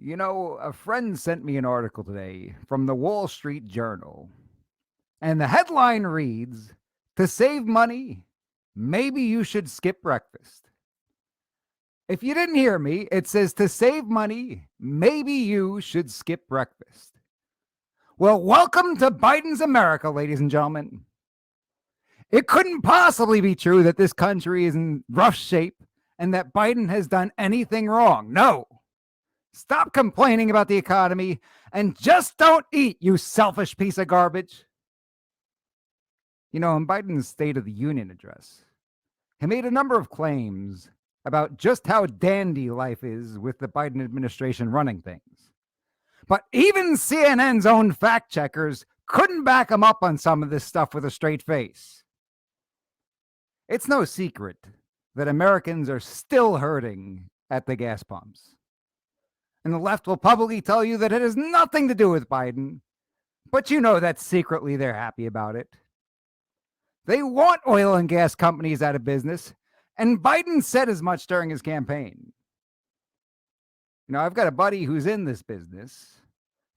A friend sent me an article today from the Wall Street Journal, and the headline reads, "To save money, maybe you should skip breakfast." If you didn't hear me, it says to save money, maybe you should skip breakfast. Well, welcome to Biden's America, ladies and gentlemen. It couldn't possibly be true that this country is in rough shape and that Biden has done anything wrong. No. Stop complaining about the economy and just don't eat, you selfish piece of garbage. In Biden's State of the Union address, he made a number of claims about just how dandy life is with the Biden administration running things. But even CNN's own fact checkers couldn't back him up on some of this stuff with a straight face. It's no secret that Americans are still hurting at the gas pumps. And the left will publicly tell you that it has nothing to do with Biden, but you know that secretly they're happy about it. They want oil and gas companies out of business, and Biden said as much during his campaign. I've got a buddy who's in this business,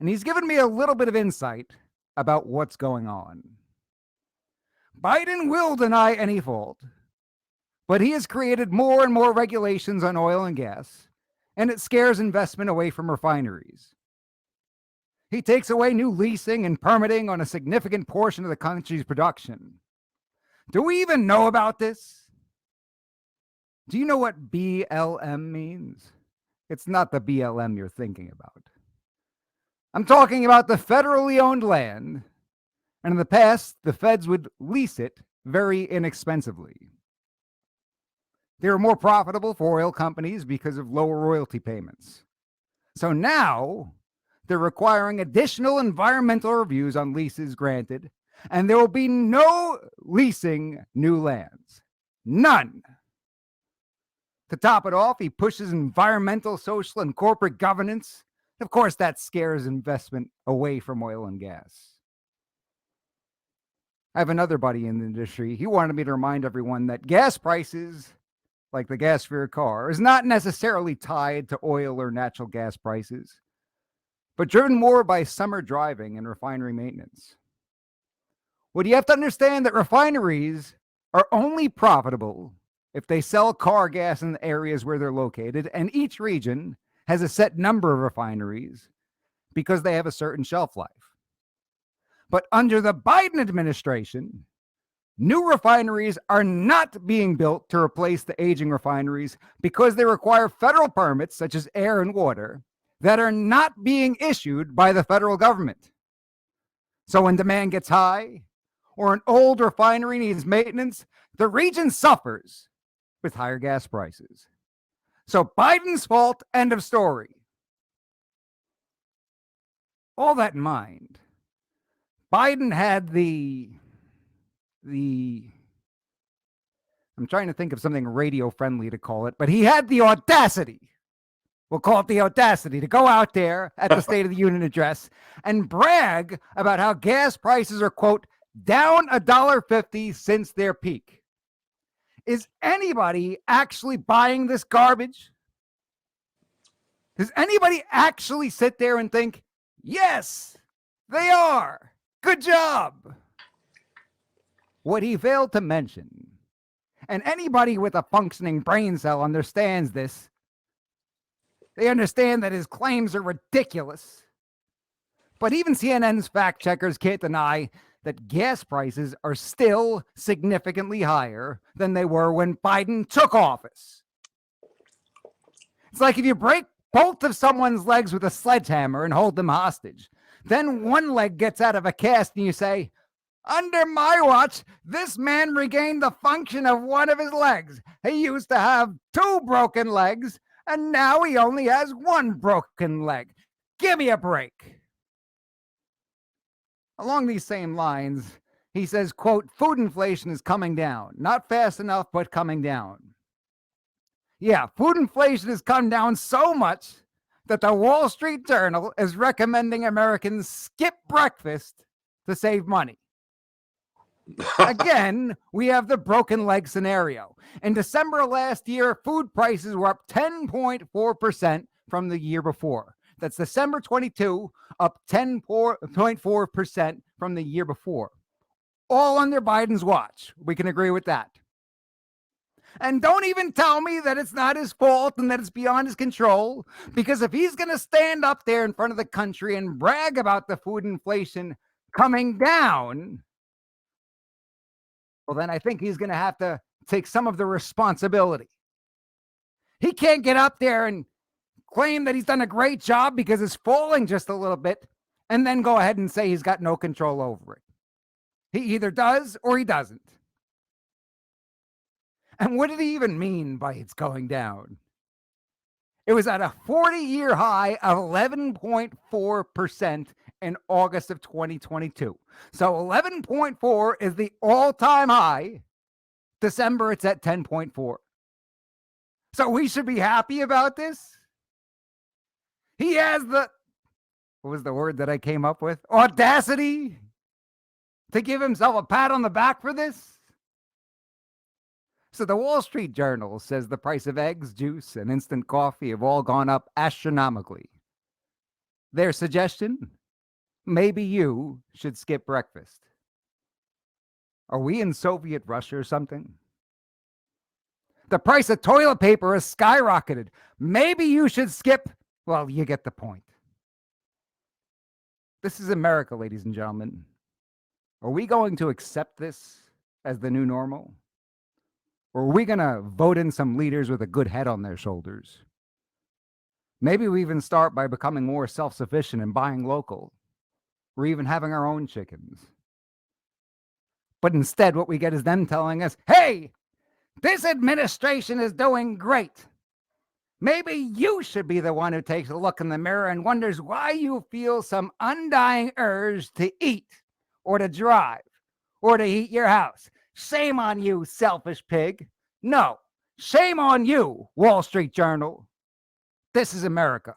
and he's given me a little bit of insight about what's going on. Biden will deny any fault, but he has created more and more regulations on oil and gas, and it scares investment away from refineries. He takes away new leasing and permitting on a significant portion of the country's production. Do we even know about this? Do you know what BLM means? It's not the BLM you're thinking about. I'm talking about the federally owned land, and in the past, the feds would lease it very inexpensively. They were more profitable for oil companies because of lower royalty payments. So now they're requiring additional environmental reviews on leases granted, and there will be no leasing new lands. None. To top it off, he pushes environmental, social, and corporate governance. Of course, that scares investment away from oil and gas. I have another buddy in the industry. He wanted me to remind everyone that gas prices, like the gas for your car, is not necessarily tied to oil or natural gas prices, but driven more by summer driving and refinery maintenance. Well, you have to understand that refineries are only profitable if they sell car gas in the areas where they're located, and each region has a set number of refineries because they have a certain shelf life. But under the Biden administration, new refineries are not being built to replace the aging refineries because they require federal permits, such as air and water, that are not being issued by the federal government. So when demand gets high, or an old refinery needs maintenance, the region suffers with higher gas prices. So Biden's fault, end of story. All that in mind, Biden had I'm trying to think of something radio friendly to call it, but he had the audacity, we'll call it the audacity, to go out there at the State of the Union address and brag about how gas prices are, quote, down $1.50 since their peak. Is anybody actually buying this garbage? Does anybody actually sit there and think, yes, they are? Good job. What he failed to mention, and anybody with a functioning brain cell understands this, they understand that his claims are ridiculous. But even CNN's fact checkers can't deny that gas prices are still significantly higher than they were when Biden took office. It's like if you break both of someone's legs with a sledgehammer and hold them hostage. Then one leg gets out of a cast and you say, under my watch, this man regained the function of one of his legs. He used to have 2 broken legs, and now he only has 1 broken leg. Give me a break. Along these same lines, he says, quote, food inflation is coming down. Not fast enough, but coming down. Yeah, food inflation has come down so much that the Wall Street Journal is recommending Americans skip breakfast to save money. Again, we have the broken leg scenario. In December of last year, food prices were up 10.4% from the year before. That's December 22, up 10.4% from the year before. All under Biden's watch. We can agree with that. And don't even tell me that it's not his fault and that it's beyond his control, because if he's going to stand up there in front of the country and brag about the food inflation coming down, well, then I think he's going to have to take some of the responsibility. He can't get up there and claim that he's done a great job because it's falling just a little bit and then go ahead and say he's got no control over it. He either does or he doesn't. And what did he even mean by it's going down? It was at a 40-year high of 11.4% in August of 2022. So 11.4 is the all-time high. December, it's at 10.4. So we should be happy about this. He has what was the word that I came up with? Audacity to give himself a pat on the back for this. So the Wall Street Journal says the price of eggs, juice, and instant coffee have all gone up astronomically. Their suggestion? Maybe you should skip breakfast. Are we in Soviet Russia or something? The price of toilet paper has skyrocketed. Maybe you should skip. Well, you get the point. This is America, ladies and gentlemen. Are we going to accept this as the new normal? Or are we going to vote in some leaders with a good head on their shoulders? Maybe we even start by becoming more self-sufficient and buying local, or even having our own chickens. But instead, what we get is them telling us, hey, this administration is doing great. Maybe you should be the one who takes a look in the mirror and wonders why you feel some undying urge to eat or to drive or to heat your house. Shame on you, selfish pig. No, shame on you, Wall Street Journal. This is America.